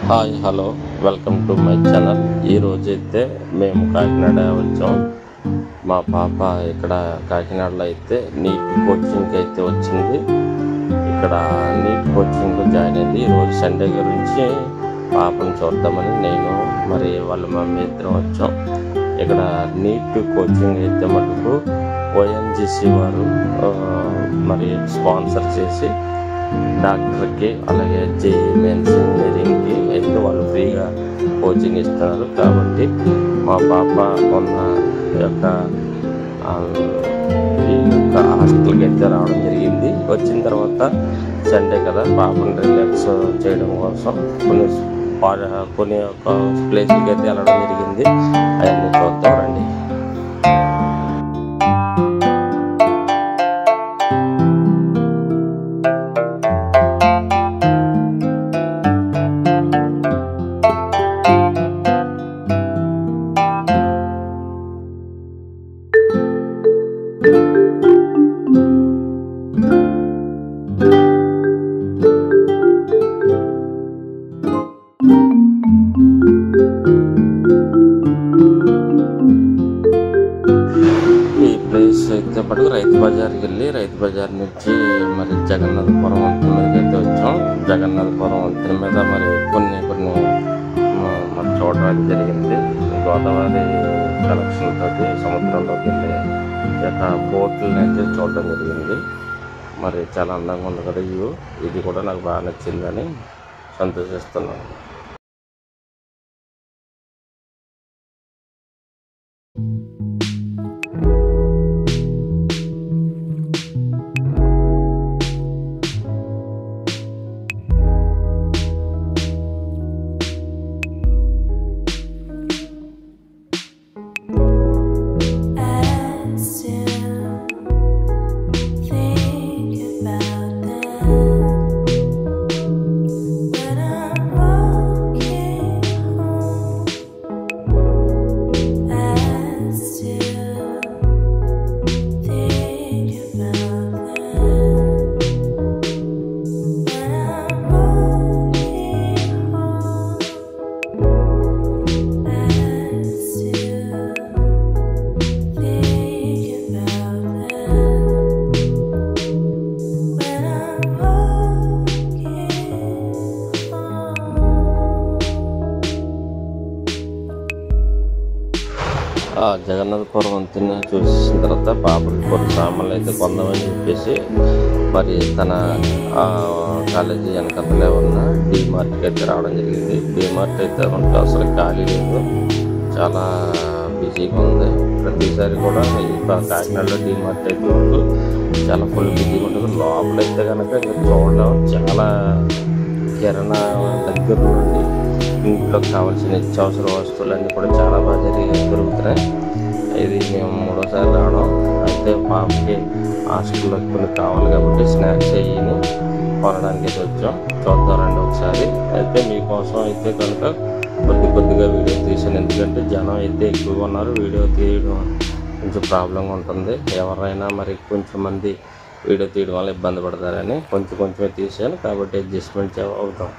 Hi hello welcome to my channel. ఈరోజైతే మేము కాకినాడ వచ్చాం. మా పాప ఇక్కడ కాకినాడలో అయితే నీట్ కోచింగ్కి అయితే వచ్చింది. ఇక్కడ నీట్ కోచింగ్ జాయిన్ అయింది. ఈరోజు సండే గురించి పాపను చూద్దామని నేను మరి వాళ్ళ మమ్మీ ఇద్దరం వచ్చాం. ఇక్కడ నీట్ కోచింగ్ అయితే మటుకు ఓఎన్జీసీ వారు మరి స్పాన్సర్ చేసి డాక్టర్కి అలాగే జేఈ మెయిన్స్ ఇంజనీరింగ్కి అయితే వాళ్ళు ఫ్రీగా కోచింగ్ ఇస్తున్నారు. కాబట్టి మా పాప ఉన్న యొక్క హాస్టల్కి అయితే రావడం జరిగింది. వచ్చిన తర్వాత సండే కదా పాపను రిలాక్స్ చేయడం కోసం కొన్ని ఒక ప్లేస్కి అయితే వెళ్ళడం జరిగింది. అవన్నీ చూద్దాం రండి. అయితే పట్టుకు రైతు బజార్కి వెళ్ళి రైతు బజార్ నుంచి మరి జగన్నాథపురం వంతెన మీదకి అయితే వచ్చాం. జగన్నాథపురం వంతెన మీద మరి కొన్ని మరి చూడడం జరిగింది. గోదావరి కలెక్షన్ తోటి సముద్రంలోకి వెళ్ళి యొక్క బోట్లను అయితే చూడడం జరిగింది. మరి చాలా అందంగా ఉంది కదా వ్యూ. ఇది కూడా నాకు బాగా నచ్చిందని సంతోషిస్తున్నాను. జగన్నాథపురం వంతెన చూసిన తర్వాత పాపకి కొన్ని సామాన్లు అయితే కొందామని చెప్పేసి మరి తన కాలేజీ వెనకతలే ఉన్న డీమార్ట్కి అయితే రావడం జరిగింది. డీమార్ట్ అయితే మనకు అసలు ఖాళీ లేదు, చాలా బిజీగా ఉంది. ప్రతిసారి కూడా ఈ కాకినాడలో డీమార్ట్ అయితే మనకు చాలా ఫుల్ బిజీగా ఉంటుంది. లోపలైతే కనుక చూడడం చాలా కిరాణా దగ్గర నుండి ఇంట్లోకి కావాల్సిన నిత్యావసర వస్తువులన్నీ కూడా చాలా బాగా దొరుకుతున్నాయి. ఇది మేము 3వ సారి రావడం. అయితే పాపకి హాస్టల్లో కొన్ని కావాలి కాబట్టి స్నాక్స్ అయ్యి కొనడానికి అయితే వచ్చాం. చూద్దామండి ఒకసారి. అయితే మీకోసం అయితే కనుక కొద్దిగా వీడియో తీసాను. ఎందుకంటే జనం అయితే ఎక్కువగా ఉన్నారు. వీడియో తీయడం కొంచెం ప్రాబ్లంగా ఉంటుంది. ఎవరైనా మరి కొంచెం మంది వీడియో తీయడం వల్ల ఇబ్బంది పడతారని కొంచెమే తీసాను. కాబట్టి అడ్జస్ట్మెంట్ అవుతాం.